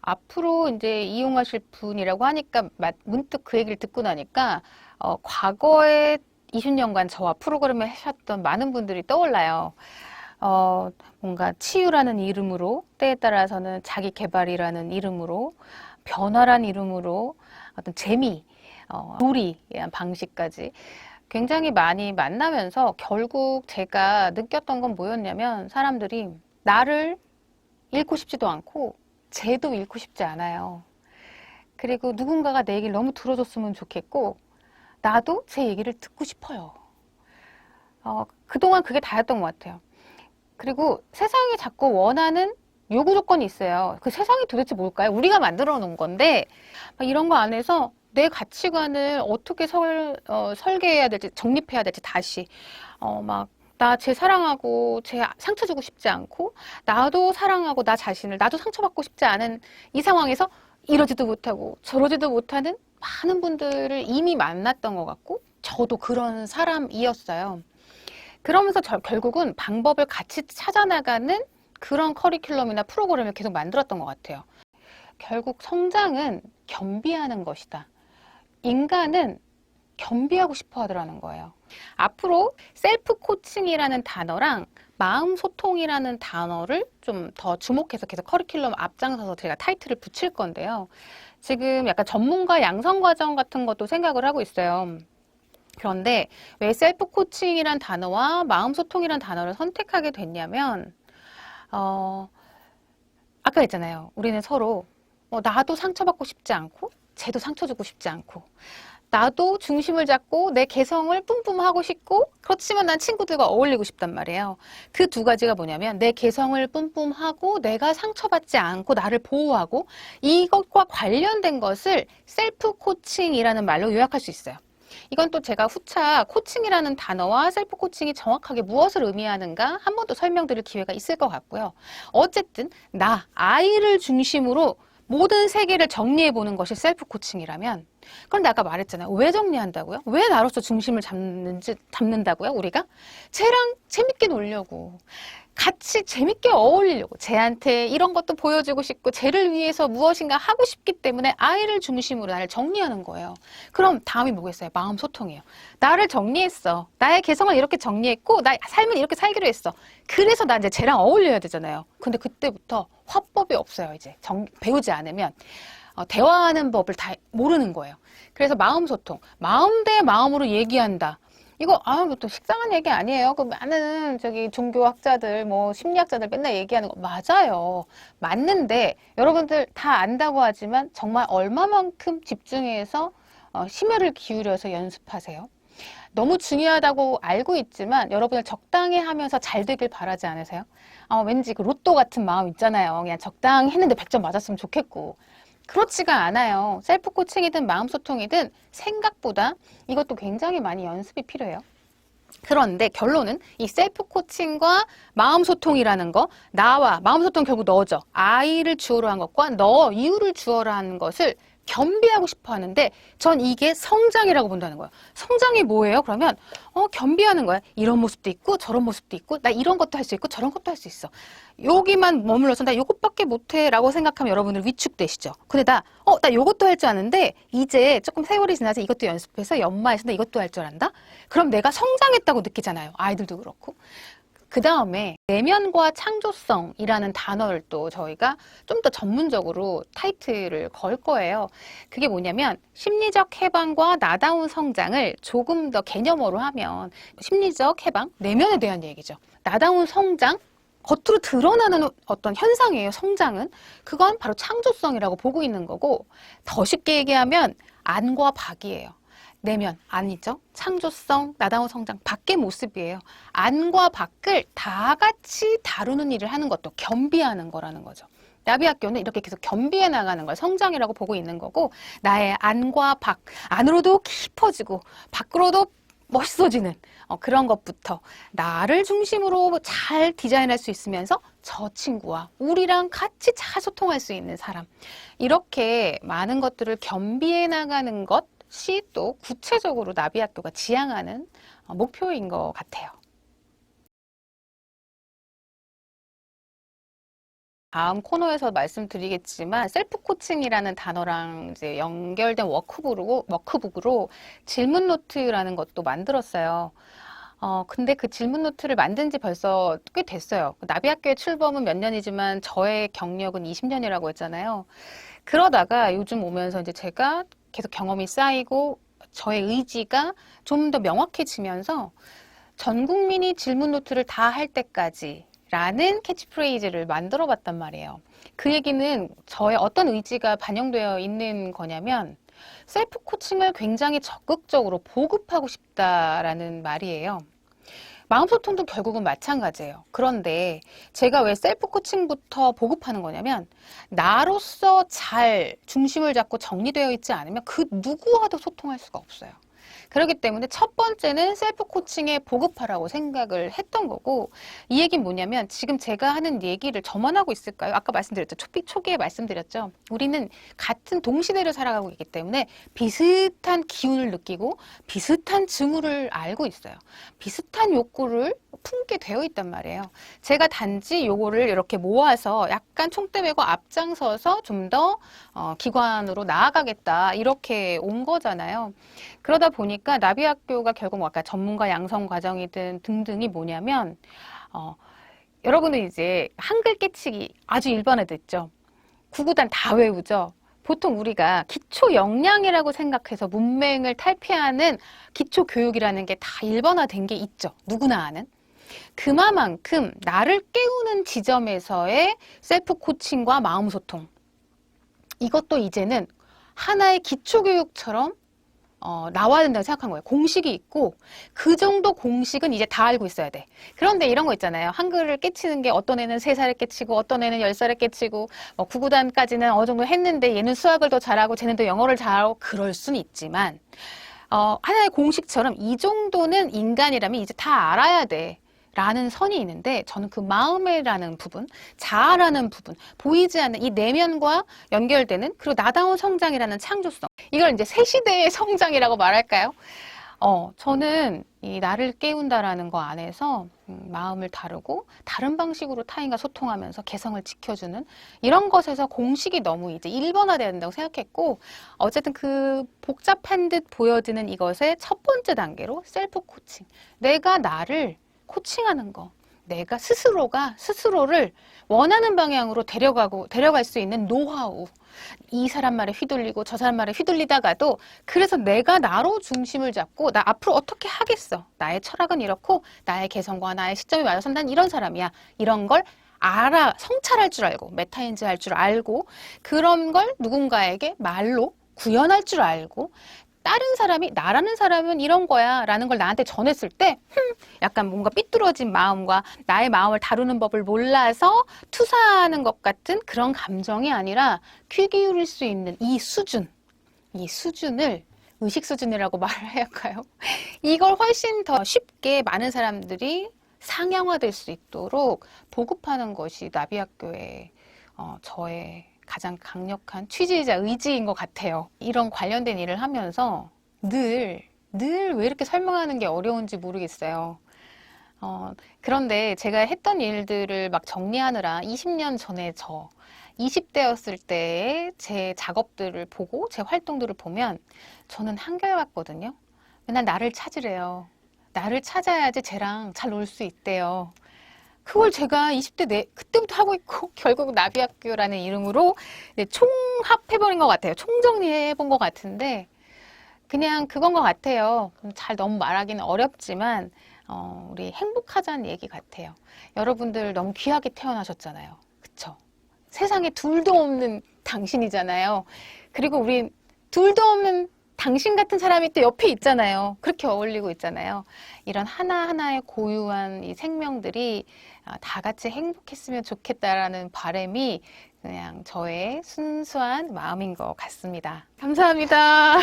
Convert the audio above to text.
앞으로 이제 이용하실 분이라고 하니까 문득 그 얘기를 듣고 나니까 과거에 20년간 저와 프로그램을 하셨던 많은 분들이 떠올라요. 뭔가 치유라는 이름으로, 때에 따라서는 자기 개발이라는 이름으로, 변화란 이름으로, 어떤 재미, 놀이의 방식까지 굉장히 많이 만나면서 결국 제가 느꼈던 건 뭐였냐면 사람들이 나를 잃고 싶지도 않고 쟤도 잃고 싶지 않아요. 그리고 누군가가 내 얘기를 너무 들어줬으면 좋겠고 나도 제 얘기를 듣고 싶어요. 그동안 그게 다였던 것 같아요. 그리고 세상이 자꾸 원하는 요구 조건이 있어요. 그 세상이 도대체 뭘까요? 우리가 만들어 놓은 건데 이런 거 안에서 내 가치관을 어떻게 설계해야 될지 정립해야 될지 다시 나 쟤 사랑하고 쟤 상처 주고 싶지 않고 나도 사랑하고 나 자신을 나도 상처받고 싶지 않은 이 상황에서 이러지도 못하고 저러지도 못하는 많은 분들을 이미 만났던 것 같고 저도 그런 사람이었어요. 그러면서 결국은 방법을 같이 찾아나가는 그런 커리큘럼이나 프로그램을 계속 만들었던 것 같아요. 결국 성장은 겸비하는 것이다. 인간은 겸비하고 싶어 하더라는 거예요. 앞으로 셀프 코칭이라는 단어랑 마음 소통이라는 단어를 좀 더 주목해서 계속 커리큘럼 앞장서서 제가 타이틀을 붙일 건데요. 지금 약간 전문가 양성 과정 같은 것도 생각을 하고 있어요. 그런데 왜 셀프 코칭이란 단어와 마음 소통이란 단어를 선택하게 됐냐면 아까 했잖아요. 우리는 서로 나도 상처받고 싶지 않고 쟤도 상처 주고 싶지 않고 나도 중심을 잡고 내 개성을 뿜뿜하고 싶고 그렇지만 난 친구들과 어울리고 싶단 말이에요. 그 두 가지가 뭐냐면 내 개성을 뿜뿜하고 내가 상처받지 않고 나를 보호하고 이것과 관련된 것을 셀프 코칭이라는 말로 요약할 수 있어요. 이건 또 제가 후차 코칭이라는 단어와 셀프 코칭이 정확하게 무엇을 의미하는가 한 번 더 설명드릴 기회가 있을 것 같고요. 어쨌든 아이를 중심으로 모든 세계를 정리해 보는 것이 셀프 코칭이라면 그런데 아까 말했잖아요. 왜 정리한다고요? 왜 나로서 중심을 잡는다고요? 우리가? 쟤랑 재밌게 놀려고 같이 재밌게 어울리려고 쟤한테 이런 것도 보여주고 싶고 쟤를 위해서 무엇인가 하고 싶기 때문에 아이를 중심으로 나를 정리하는 거예요. 그럼 다음이 뭐겠어요? 마음 소통이에요. 나를 정리했어. 나의 개성을 이렇게 정리했고 나 삶을 이렇게 살기로 했어. 그래서 나 이제 쟤랑 어울려야 되잖아요. 근데 그때부터 화법이 없어요. 이제 배우지 않으면 대화하는 법을 다 모르는 거예요. 그래서 마음 소통, 마음 대 마음으로 얘기한다. 이거 또 식상한 얘기 아니에요. 그 많은 종교학자들 심리학자들 맨날 얘기하는 거 맞아요. 맞는데 여러분들 다 안다고 하지만 정말 얼마만큼 집중해서 심혈을 기울여서 연습하세요. 너무 중요하다고 알고 있지만 여러분을 적당히 하면서 잘 되길 바라지 않으세요? 왠지 그 로또 같은 마음 있잖아요. 그냥 적당히 했는데 100점 맞았으면 좋겠고. 그렇지가 않아요. 셀프 코칭이든 마음 소통이든 생각보다 이것도 굉장히 많이 연습이 필요해요. 그런데 결론은 이 셀프 코칭과 마음 소통이라는 거, 나와 마음 소통 결국 너죠. 아이를 주어로 한 것과 너 이유를 주어로 하는 것을 겸비하고 싶어 하는데 전 이게 성장이라고 본다는 거예요. 성장이 뭐예요? 그러면 겸비하는 거야. 이런 모습도 있고 저런 모습도 있고 나 이런 것도 할 수 있고 저런 것도 할 수 있어. 여기만 머물러서 나 이것밖에 못해 라고 생각하면 여러분들 위축되시죠. 근데 나 이것도 할 줄 아는데 이제 조금 세월이 지나서 이것도 연습해서 연마해서 나 이것도 할 줄 안다? 그럼 내가 성장했다고 느끼잖아요. 아이들도 그렇고. 그 다음에 내면과 창조성이라는 단어를 또 저희가 좀 더 전문적으로 타이틀을 걸 거예요. 그게 뭐냐면 심리적 해방과 나다운 성장을 조금 더 개념어로 하면 심리적 해방, 내면에 대한 얘기죠. 나다운 성장, 겉으로 드러나는 어떤 현상이에요. 성장은. 그건 바로 창조성이라고 보고 있는 거고 더 쉽게 얘기하면 안과 밖이에요. 내면, 안이죠. 창조성, 나다운 성장, 밖의 모습이에요. 안과 밖을 다 같이 다루는 일을 하는 것도 겸비하는 거라는 거죠. 나비학교는 이렇게 계속 겸비해 나가는 걸 성장이라고 보고 있는 거고 나의 안과 밖, 안으로도 깊어지고 밖으로도 멋있어지는 그런 것부터 나를 중심으로 잘 디자인할 수 있으면서 저 친구와 우리랑 같이 잘 소통할 수 있는 사람 이렇게 많은 것들을 겸비해 나가는 것이 또 구체적으로 나비학교가 지향하는 목표인 것 같아요. 다음 코너에서 말씀드리겠지만 셀프 코칭이라는 단어랑 이제 연결된 워크북으로 질문 노트라는 것도 만들었어요. 근데 그 질문 노트를 만든 지 벌써 꽤 됐어요. 나비학교의 출범은 몇 년이지만 저의 경력은 20년이라고 했잖아요. 그러다가 요즘 오면서 이제 제가 계속 경험이 쌓이고 저의 의지가 좀 더 명확해지면서 전 국민이 질문 노트를 다 할 때까지 라는 캐치프레이즈를 만들어 봤단 말이에요. 그 얘기는 저의 어떤 의지가 반영되어 있는 거냐면 셀프 코칭을 굉장히 적극적으로 보급하고 싶다라는 말이에요. 마음소통도 결국은 마찬가지예요. 그런데 제가 왜 셀프 코칭부터 보급하는 거냐면 나로서 잘 중심을 잡고 정리되어 있지 않으면 그 누구와도 소통할 수가 없어요. 그렇기 때문에 첫 번째는 셀프 코칭에 보급하라고 생각을 했던 거고, 이 얘기는 뭐냐면 지금 제가 하는 얘기를 저만 하고 있을까요? 아까 말씀드렸죠. 초기에 말씀드렸죠. 우리는 같은 동시대를 살아가고 있기 때문에 비슷한 기운을 느끼고 비슷한 징후를 알고 있어요. 비슷한 욕구를 품게 되어 있단 말이에요. 제가 단지 요거를 이렇게 모아서 약간 총대 메고 앞장서서 좀 더 기관으로 나아가겠다 이렇게 온 거잖아요. 그러다 보니까 나비학교가 결국 아까 전문가 양성 과정이든 등등이 뭐냐면 여러분은 이제 한글 깨치기 아주 일반화됐죠. 구구단 다 외우죠. 보통 우리가 기초 역량이라고 생각해서 문맹을 탈피하는 기초 교육이라는 게 다 일반화된 게 있죠. 누구나 아는. 그만큼 나를 깨우는 지점에서의 셀프 코칭과 마음 소통, 이것도 이제는 하나의 기초 교육처럼 나와야 된다고 생각한 거예요. 공식이 있고 그 정도 공식은 이제 다 알고 있어야 돼. 그런데 이런 거 있잖아요. 한글을 깨치는 게 어떤 애는 3살에 깨치고 어떤 애는 10살에 깨치고 구구단까지는 어느 정도 했는데 얘는 수학을 더 잘하고 쟤는 더 영어를 잘하고 그럴 수는 있지만 하나의 공식처럼 이 정도는 인간이라면 이제 다 알아야 돼. 라는 선이 있는데 저는 그 마음이라는 부분, 자아라는 부분, 보이지 않는 이 내면과 연결되는 그리고 나다운 성장이라는 창조성, 이걸 이제 새 시대의 성장이라고 말할까요? 저는 이 나를 깨운다라는 거 안에서 마음을 다루고 다른 방식으로 타인과 소통하면서 개성을 지켜주는 이런 것에서 공식이 너무 이제 일반화돼야 된다고 생각했고, 어쨌든 그 복잡한 듯 보여지는 이것의 첫 번째 단계로 셀프 코칭, 내가 나를 코칭하는 거, 내가 스스로를 원하는 방향으로 데려갈 수 있는 노하우. 이 사람 말에 휘둘리고 저 사람 말에 휘둘리다가도 그래서 내가 나로 중심을 잡고 나 앞으로 어떻게 하겠어. 나의 철학은 이렇고 나의 개성과 나의 시점이 맞아서 난 이런 사람이야. 이런 걸 성찰할 줄 알고 메타인지 할 줄 알고 그런 걸 누군가에게 말로 구현할 줄 알고 다른 사람이 나라는 사람은 이런 거야 라는 걸 나한테 전했을 때 약간 뭔가 삐뚤어진 마음과 나의 마음을 다루는 법을 몰라서 투사하는 것 같은 그런 감정이 아니라 귀 기울일 수 있는 이 수준을 의식 수준이라고 말해야 할까요? 이걸 훨씬 더 쉽게 많은 사람들이 상향화될 수 있도록 보급하는 것이 나비학교의 저의 가장 강력한 취지이자 의지인 것 같아요. 이런 관련된 일을 하면서 늘 왜 이렇게 설명하는 게 어려운지 모르겠어요. 그런데 제가 했던 일들을 막 정리하느라 20년 전에 20대였을 때의 제 작업들을 보고 제 활동들을 보면 저는 한결같거든요. 맨날 나를 찾으래요. 나를 찾아야지 쟤랑 잘 놀 수 있대요. 그걸 제가 20대 그때부터 하고 있고 결국 나비학교라는 이름으로 총합해버린 것 같아요. 총정리해본 것 같은데 그냥 그건 것 같아요. 잘 너무 말하기는 어렵지만 우리 행복하자는 얘기 같아요. 여러분들 너무 귀하게 태어나셨잖아요. 그쵸? 세상에 둘도 없는 당신이잖아요. 그리고 우리 둘도 없는 당신 같은 사람이 또 옆에 있잖아요. 그렇게 어울리고 있잖아요. 이런 하나하나의 고유한 이 생명들이 다 같이 행복했으면 좋겠다라는 바람이 그냥 저의 순수한 마음인 것 같습니다. 감사합니다.